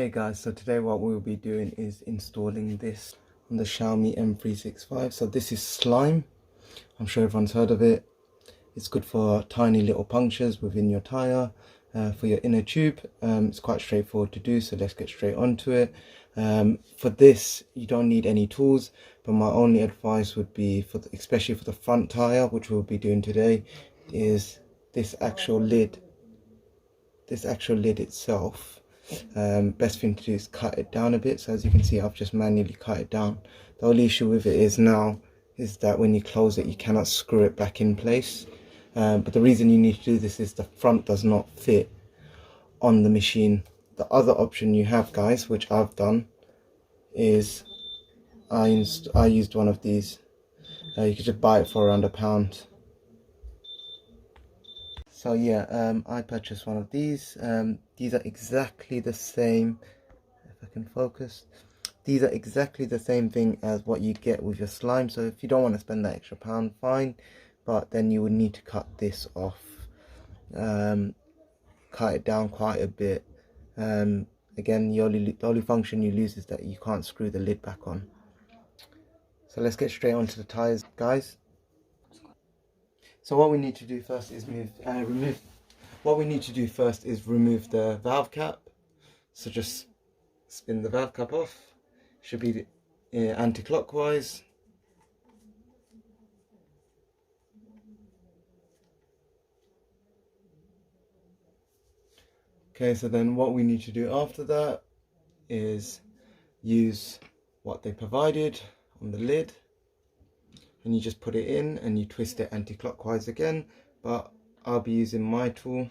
Hey guys, so today what we'll be doing is installing this on the Xiaomi M365. So this is slime. I'm sure everyone's heard of it. It's good for tiny little punctures within your tire, for your inner tube. It's quite straightforward to do, so let's get straight onto it. For this, you don't need any tools, but my only advice would be, especially for the front tire, which we'll be doing today, is this actual lid. This actual lid itself. Best thing to do is cut it down a bit. So as you can see, I've just manually cut it down. The only issue with it is that when you close it, you cannot screw it back in place. But the reason you need to do this is the front does not fit on the machine. The other option you have, guys, which I've done, is I used one of these. You could just buy it for around £1. So yeah, I purchased one of these. These are exactly the same, if I can focus. These are exactly the same thing as what you get with your slime. So if you don't want to spend that extra £1, fine. But then you would need to cut this off. Cut it down quite a bit. Again, the only function you lose is that you can't screw the lid back on. So let's get straight onto the tires, guys. So what we need to do first is remove the valve cap. So just spin the valve cap off. Should be anti-clockwise. Okay, so then what we need to do after that is use what they provided on the lid, and you just put it in and you twist it anti-clockwise again, but I'll be using my tool.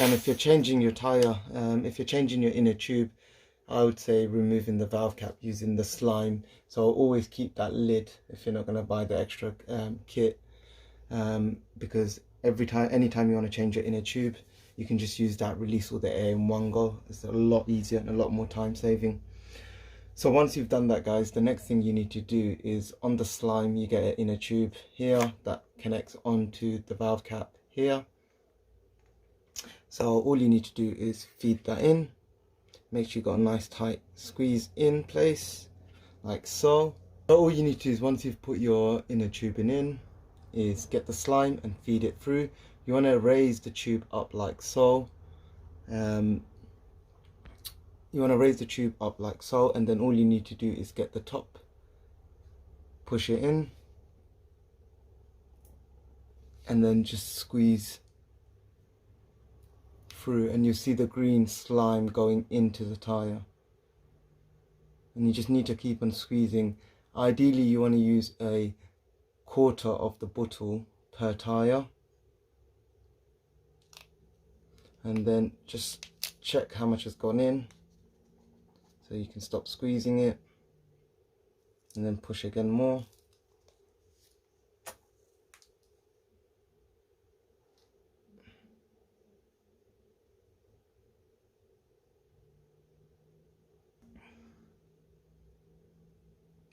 And if you're changing your tire, if you're changing your inner tube, I would say removing the valve cap using the slime. So always keep that lid if you're not going to buy the extra kit, because anytime you want to change your inner tube, you can just use that, release all the air in one go. It's a lot easier and a lot more time saving. So once you've done that, guys, the next thing you need to do is on the slime, you get an inner tube here that connects onto the valve cap here. So all you need to do is feed that in. Make sure you got a nice tight squeeze in place, like so. So all you need to do is, once you've put your inner tubing in, is get the slime and feed it through. You want to raise the tube up like so. You want to raise the tube up like so, and then all you need to do is get the top, push it in, and then just squeeze through, and you see the green slime going into the tire. And you just need to keep on squeezing. Ideally you want to use a quarter of the bottle per tire, and then just check how much has gone in. So you can stop squeezing it and then push again more.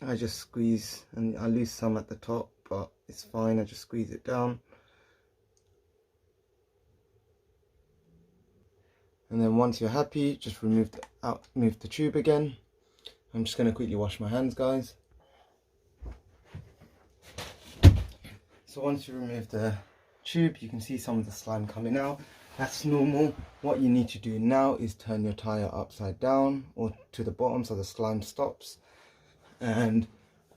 I just squeeze, and I lose some at the top, but it's fine. I just squeeze it down. And then once you're happy, just move the tube again. I'm just going to quickly wash my hands, guys. So once you remove the tube, you can see some of the slime coming out. That's normal. What you need to do now is turn your tire upside down or to the bottom so the slime stops. And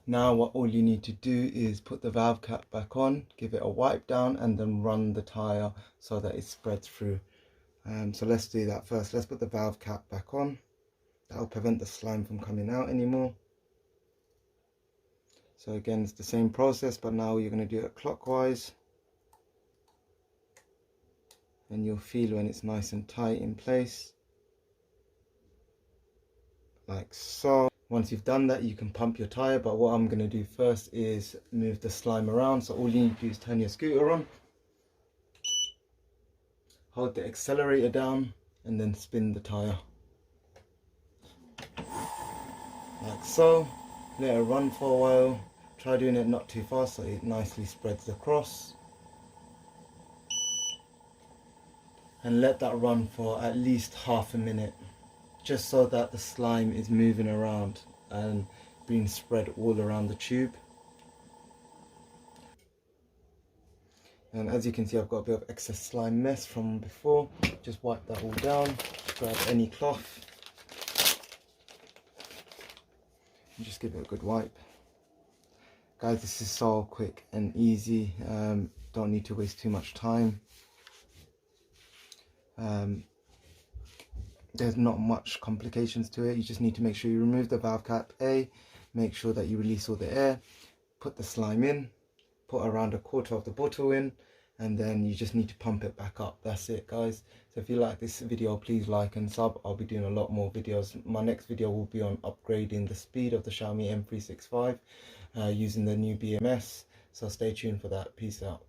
now all you need to do is put the valve cap back on, give it a wipe down, and then run the tire so that it spreads through. So let's do that first. Let's put the valve cap back on. That will prevent the slime from coming out anymore. So again, it's the same process, but now you're going to do it clockwise. And you'll feel when it's nice and tight in place, like so. Once you've done that, you can pump your tire, but what I'm going to do first is move the slime around. So all you need to do is turn your scooter on, hold the accelerator down, and then spin the tire like so. Let it run for a while. Try doing it not too fast so it nicely spreads across. and let that run for at least half a minute, just so that the slime is moving around and being spread all around the tube. And as you can see, I've got a bit of excess slime mess from before. Just wipe that all down, grab any cloth and just give it a good wipe. Guys, this is so quick and easy, don't need to waste too much time. There's not much complications to it. You just need to make sure you remove the valve cap A, make sure that you release all the air, put the slime in, put around 1/4 of the bottle in, and then you just need to pump it back up. That's it, guys. So if you like this video, please like and sub. I'll be doing a lot more videos. My next video will be on upgrading the speed of the Xiaomi M365 using the new BMS. So stay tuned for that. Peace out.